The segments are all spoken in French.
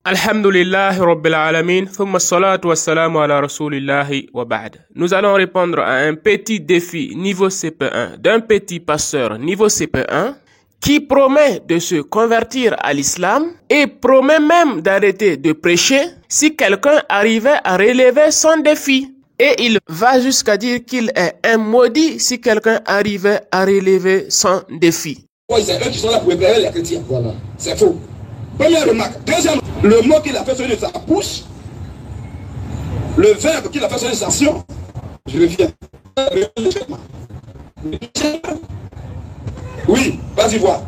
Alhamdulillah Rabbil Alamin, thumma salatu wassalamu ala rasulillahi wa ba'd. Nous allons répondre à un petit défi niveau CP1 d'un petit pasteur niveau CP1 qui promet de se convertir à l'islam et promet même d'arrêter de prêcher si quelqu'un arrivait à relever son défi. Et il va jusqu'à dire qu'il est un maudit si quelqu'un arrivait à relever son défi. C'est eux qui sont là pour éclairer les chrétiens. Voilà. C'est faux. Première remarque. Deuxième, le mot qu'il a fait sonner de sa bouche, le verbe qu'il a fait sonner de sa action, je reviens. Oui, vas-y voir.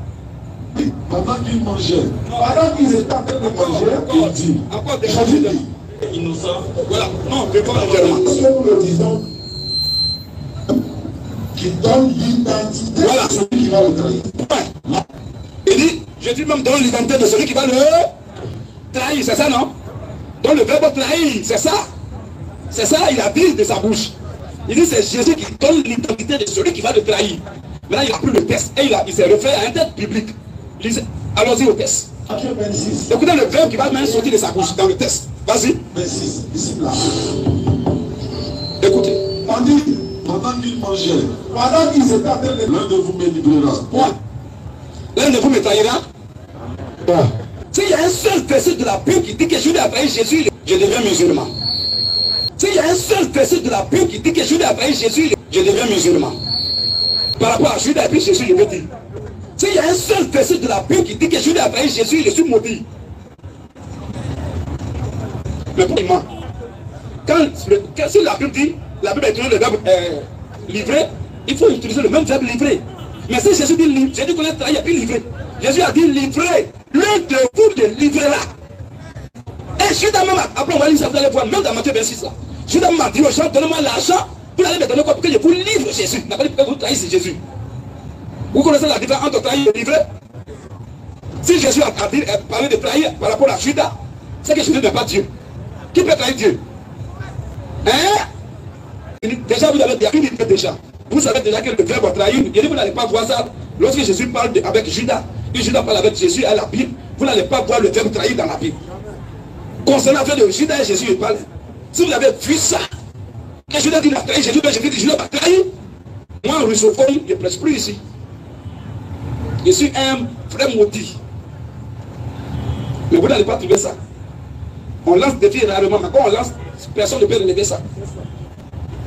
Pendant qu'ils mangeaient, pendant qu'ils étaient en train de manger, il dit, encore des choses innocents. Voilà, non, je parle entièrement. Parce que nous le disons, qui donne l'identité de celui qui va le trahir. Il dit, Jésus même donne l'identité de celui qui va le trahir, c'est ça, non? Donc le verbe trahir, c'est ça. C'est ça, il a dit de sa bouche. Il dit, c'est Jésus qui donne l'identité de celui qui va le trahir. Maintenant, il a pris le texte et il s'est refait à un texte biblique. Allons-y au texte. Écoutez le verbe qui va même sortir de sa bouche dans le texte. Vas-y. 26, ici là. Écoutez. On dit, pendant qu'ils mangeaient, pendant qu'ils étaient en train de... L'un de vous me livrera. Point. L'un de vous me trahira. Bon. S'il y a un seul verset de la Bible qui dit que Judas a trahi Jésus, je deviens musulman. S'il y a un seul verset de la Bible qui dit que Judas a trahi Jésus, je deviens musulman. Par rapport à Judas et puis Jésus, je veux dire. S'il y a un seul verset de la Bible qui dit que Judas a trahi Jésus, je suis maudit. Mais pour moi, si la Bible dit, la Bible utilise le verbe livrer, il faut utiliser le même verbe livrer. Mais si Jésus dit livrer, Jésus connaît trahi et puis livrer. Jésus a dit livrer, l'un de vous de livrer là. Et Judas même, après on va lire ça, vous allez voir, même dans Matthieu 26 là. Judas m'a dit aux gens, donnez-moi l'argent, vous allez me donner quoi pour que je vous livre Jésus. N'a pas dit que vous trahissez Jésus. Vous connaissez la différence entre trahir et livrer? Si Jésus a parlé de trahir par rapport à Judas, c'est que Jésus n'est pas Dieu. Qui peut trahir Dieu? Hein? Déjà, vous avez dit déjà. Vous savez déjà que le verbe trahir, et vous n'allez pas voir ça. Lorsque Jésus parle avec Judas, et Judas parle avec Jésus à la Bible, vous n'allez pas voir le verbe trahir dans la Bible. Concernant l'affaire de Judas et Jésus, il parle. Si vous avez vu ça, que Judas dit qu'il a trahi Jésus, mais Jésus dit Judas va trahir. Moi, en russophone, je ne presse plus ici. Je suis un frère maudit. Mais vous n'allez pas trouver ça. On lance des filles rarement, mais quand on lance, personne ne peut relever ça.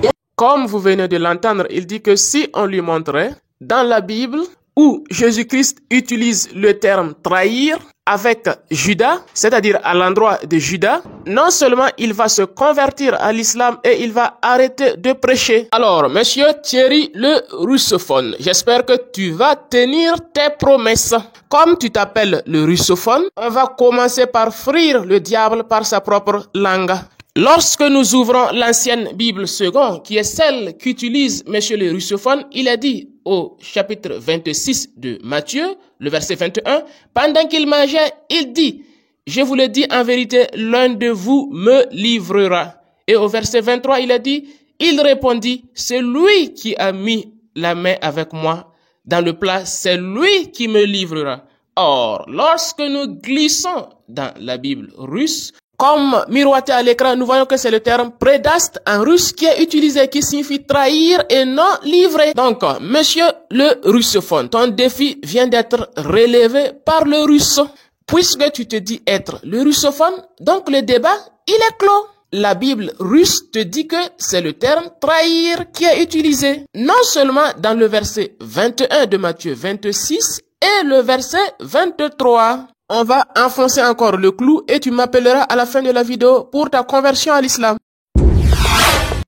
Donc, comme vous venez de l'entendre, il dit que si on lui montrait dans la Bible où Jésus-Christ utilise le terme trahir avec Judas, c'est-à-dire à l'endroit de Judas, non seulement il va se convertir à l'islam et il va arrêter de prêcher. Alors, monsieur Thierry le russophone, j'espère que tu vas tenir tes promesses. Comme tu t'appelles le russophone, on va commencer par frire le diable par sa propre langue. Lorsque nous ouvrons l'ancienne Bible seconde, qui est celle qu'utilise monsieur le russophone, il est dit au chapitre 26 de Matthieu, le verset 21, pendant qu'il mangeait, il dit, je vous le dis en vérité, l'un de vous me livrera. Et au verset 23, il a dit, il répondit, c'est lui qui a mis la main avec moi dans le plat, c'est lui qui me livrera. Or, lorsque nous glissons dans la Bible russe, comme miroité à l'écran, nous voyons que c'est le terme prédaste en russe qui est utilisé, qui signifie trahir et non livrer. Donc, monsieur le russophone, ton défi vient d'être relevé par le russe. Puisque tu te dis être le russophone, donc le débat, il est clos. La Bible russe te dit que c'est le terme trahir qui est utilisé. Non seulement dans le verset 21 de Matthieu 26 et le verset 23. On va enfoncer encore le clou et tu m'appelleras à la fin de la vidéo pour ta conversion à l'islam.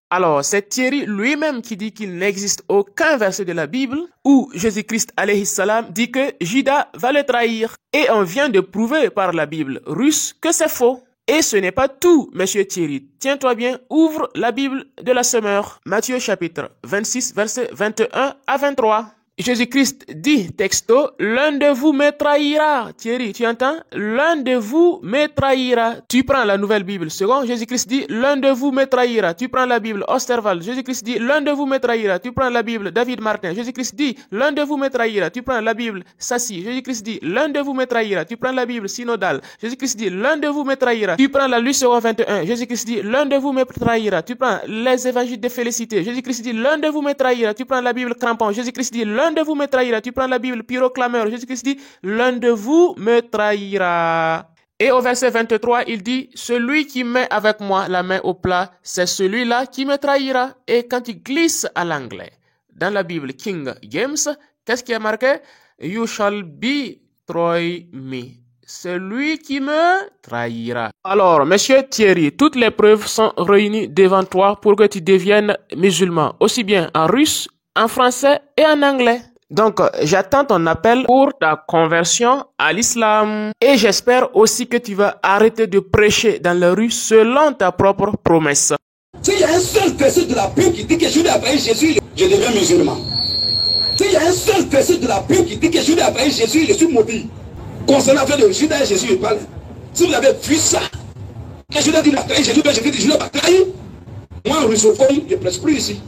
Alors, c'est Thierry lui-même qui dit qu'il n'existe aucun verset de la Bible où Jésus-Christ alayhi salam dit que Judas va le trahir. Et on vient de prouver par la Bible russe que c'est faux. Et ce n'est pas tout, monsieur Thierry. Tiens-toi bien, ouvre la Bible de la semeur. Matthieu chapitre 26, verset 21 à 23. Jésus-Christ dit texto, l'un de vous me trahira. Thierry, tu entends? L'un de vous me trahira. Tu prends la nouvelle Bible. Second, Jésus-Christ dit, l'un de vous me trahira. Tu prends la Bible Osterwald. Jésus-Christ dit, l'un de vous me trahira. Tu prends la Bible David Martin. Jésus-Christ dit, l'un de vous me trahira. Tu prends la Bible Sassi. Jésus-Christ dit, l'un de vous me trahira. Tu prends la Bible synodale. Jésus-Christ dit, l'un de vous me trahira. Tu prends la Lucion 21. Jésus-Christ dit, l'un de vous me trahira. Tu prends les évangiles de félicité. Jésus-Christ dit, l'un de vous me trahira. Tu prends la Bible Crampon. Jésus-Christ dit, l'un de vous me trahira. Tu prends la Bible Pyroclameur. Jésus-Christ dit, l'un de vous me trahira. Et au verset 23, il dit, celui qui met avec moi la main au plat, c'est celui-là qui me trahira. Et quand il glisse à l'anglais, dans la Bible King James, qu'est-ce qui est marqué? You shall betray me. Celui qui me trahira. Alors, monsieur Thierry, toutes les preuves sont réunies devant toi pour que tu deviennes musulman, aussi bien en russe, en français et en anglais. Donc, j'attends ton appel pour ta conversion à l'islam. Et j'espère aussi que tu vas arrêter de prêcher dans la rue selon ta propre promesse. S'il y a un seul verset de la Bible qui dit que je vais appeler Jésus, je deviens musulman. S'il y a un seul verset de la Bible qui dit que je vais appeler Jésus, je suis maudit. Concernant l'affaire de Judas et Jésus, je parle. Si vous avez vu ça, que Judas dit qu'il a trahi Jésus, je vais pas trahir. Moi, russophone, je ne presse plus ici.